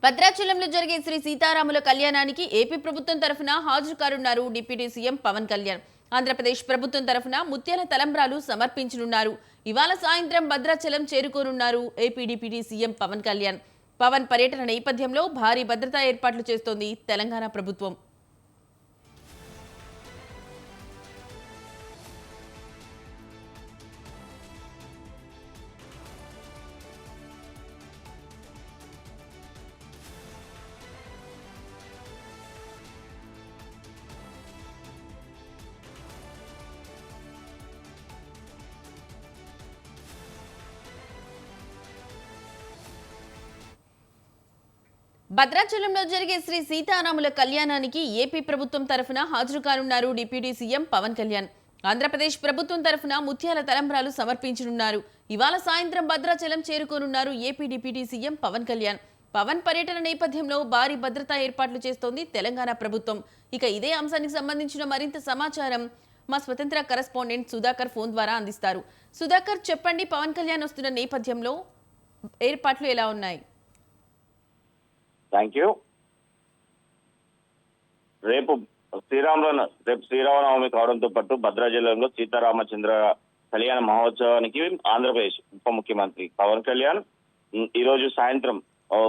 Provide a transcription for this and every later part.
భద్రాచలంలో జరిగే శ్రీ సీతారాముల కళ్యాణానికి ఏపీ ప్రభుత్వం తరఫున హాజరు కానున్నారు డిప్యూటీ సీఎం పవన్ కళ్యాణ్. ఆంధ్రప్రదేశ్ ప్రభుత్వం తరఫున ముత్యాల తలంబ్రాలు సమర్పించనున్నారు. ఇవాళ సాయంత్రం భద్రాచలం చేరుకోనున్నారు AP deputy CM Pawan Kalyan. Pawan పర్యటన నేపథ్యంలో భారీ భద్రతా ఏర్పాట్లు చేస్తోంది తెలంగాణ ప్రభుత్వం. భద్రాచలంలో జరిగే శ్రీ సీతారాముల కళ్యాణానికి ఏపీ ప్రభుత్వం తరఫున హాజరు కానున్నారు డిప్యూటీ సీఎం పవన్ కళ్యాణ్. ఆంధ్రప్రదేశ్ ప్రభుత్వం తరఫున ముత్యాల తలంబ్రాలు సమర్పించనున్నారు. ఇవాళ సాయంత్రం భద్రాచలం చేరుకోనున్నారు AP deputy CM Pawan Kalyan. Pawan పర్యటన నేపథ్యంలో భారీ భద్రతా ఏర్పాట్లు చేస్తోంది తెలంగాణ ప్రభుత్వం. ఇక ఇదే అంశానికి సంబంధించిన మరింత సమాచారం మా స్వతంత్ర కరెస్పాండెంట్ సుధాకర్ ఫోన్ ద్వారా అందిస్తారు. సుధాకర్, చెప్పండి, పవన్ కళ్యాణ్ వస్తున్న నేపథ్యంలో ఏర్పాట్లు ఎలా ఉన్నాయి? Thank you. రేపు శ్రీరామనవమి కావడంతో పాటు భద్రాచలంలో సీతారామచంద్ర కళ్యాణ మహోత్సవానికి ఆంధ్రప్రదేశ్ ఉప ముఖ్యమంత్రి పవన్ కళ్యాణ్ ఈ రోజు సాయంత్రం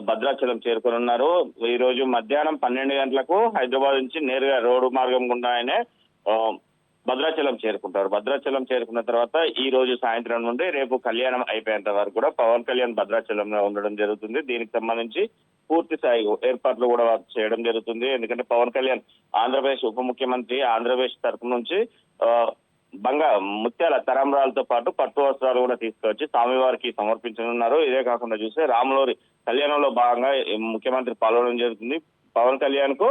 భద్రాచలం చేరుకోనున్నారు. ఈ రోజు మధ్యాహ్నం 12 గంటలకు హైదరాబాద్ నుంచి నేరుగా రోడ్డు మార్గం గుండా ఆయనే భద్రాచలం చేరుకుంటారు. భద్రాచలం చేరుకున్న తర్వాత ఈ రోజు సాయంత్రం నుండి రేపు కళ్యాణం అయిపోయేంత వరకు కూడా పవన్ కళ్యాణ్ భద్రాచలంలో ఉండడం జరుగుతుంది. దీనికి సంబంధించి పూర్తి స్థాయి ఏర్పాట్లు కూడా చేయడం జరుగుతుంది. ఎందుకంటే పవన్ కళ్యాణ్ ఆంధ్రప్రదేశ్ ఉప ముఖ్యమంత్రి, ఆంధ్రప్రదేశ్ తరఫు నుంచి ముత్యాల తలంబ్రాలతో పాటు పట్టు వస్త్రాలు కూడా తీసుకొచ్చి స్వామివారికి సమర్పించనున్నారు. ఇదే కాకుండా చూస్తే రాములవారి కళ్యాణంలో భాగంగా ముఖ్యమంత్రి పాల్గొనడం జరుగుతుంది. పవన్ కళ్యాణ్ కు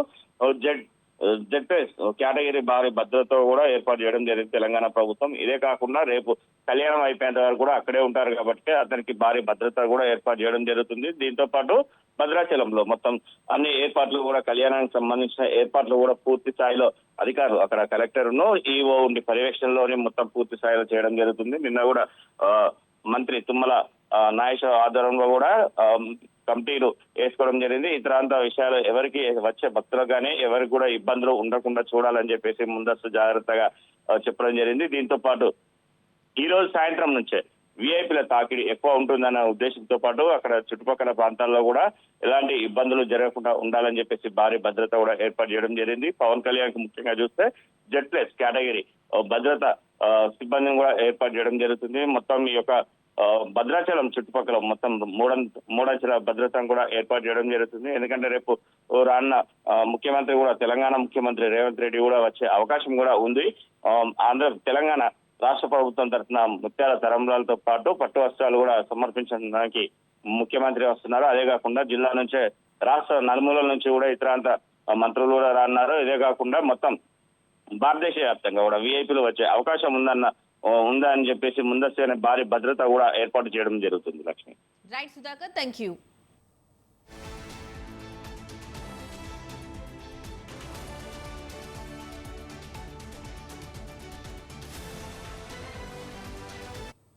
జెడ్పీఎస్ కేటగిరీ భారీ భద్రత కూడా ఏర్పాటు చేయడం జరిగింది తెలంగాణ ప్రభుత్వం. ఇదే కాకుండా రేపు కళ్యాణం అయిపోయేంత వరకు కూడా అక్కడే ఉంటారు కాబట్టి అతనికి భారీ భద్రత కూడా ఏర్పాటు చేయడం జరుగుతుంది. దీంతో పాటు భద్రాచలంలో మొత్తం అన్ని ఏర్పాట్లు కూడా కళ్యాణానికి సంబంధించిన ఏర్పాట్లు కూడా పూర్తి స్థాయిలో అధికారులు అక్కడ కలెక్టర్ ను ఈఓ ఉండి పర్యవేక్షణలోనే మొత్తం పూర్తి స్థాయిలో చేయడం జరుగుతుంది. నిన్న కూడా మంత్రి తుమ్మల నాగేశ్వర ఆధ్వర్యంలో కూడా కమిటీలు వేసుకోవడం జరిగింది. ఇతరాంత విషయాలు ఎవరికి వచ్చే భక్తులకు కానీ ఎవరికి కూడా ఇబ్బందులు ఉండకుండా చూడాలని చెప్పేసి ముందస్తు జాగ్రత్తగా చెప్పడం జరిగింది. దీంతో పాటు ఈ రోజు సాయంత్రం నుంచే విఐపీల తాకిడి ఎక్కువ ఉంటుందన్న ఉద్దేశంతో పాటు అక్కడ చుట్టుపక్కల ప్రాంతాల్లో కూడా ఎలాంటి ఇబ్బందులు జరగకుండా ఉండాలని చెప్పేసి భారీ భద్రత కూడా ఏర్పాటు చేయడం జరిగింది. పవన్ కళ్యాణ్ కు ముఖ్యంగా చూస్తే జెడ్+ కేటగిరీ భద్రత సిబ్బందిని కూడా ఏర్పాటు చేయడం జరుగుతుంది. మొత్తం ఈ యొక్క భద్రాచలం చుట్టుపక్కల మొత్తం మూడంచెల భద్రతను కూడా ఏర్పాటు చేయడం jరుగుతుంది. ఎందుకంటే రేపు రాన్న ముఖ్యమంత్రి కూడా తెలంగాణ ముఖ్యమంత్రి రేవంత్ రెడ్డి కూడా వచ్చే అవకాశం కూడా ఉంది. తెలంగాణ రాష్ట్ర ప్రభుత్వం తరఫున ముత్యాల తలంబ్రాలతో పాటు పట్టు వస్త్రాలు కూడా సమర్పించడానికి ముఖ్యమంత్రి వస్తున్నారు. అదే కాకుండా జిల్లా నుంచే రాష్ట్ర నలుమూలల నుంచి కూడా ఇతరాంత మంత్రులు కూడా రానున్నారు. ఇదే కాకుండా మొత్తం భారతదేశ వ్యాప్తంగా కూడా విఐపీలు వచ్చే అవకాశం ఉందని చెప్పేసి ముందస్తు భారీ భద్రత కూడా ఏర్పాటు చేయడం జరుగుతుంది. Lakshmi. Right Sudhakar, thank you.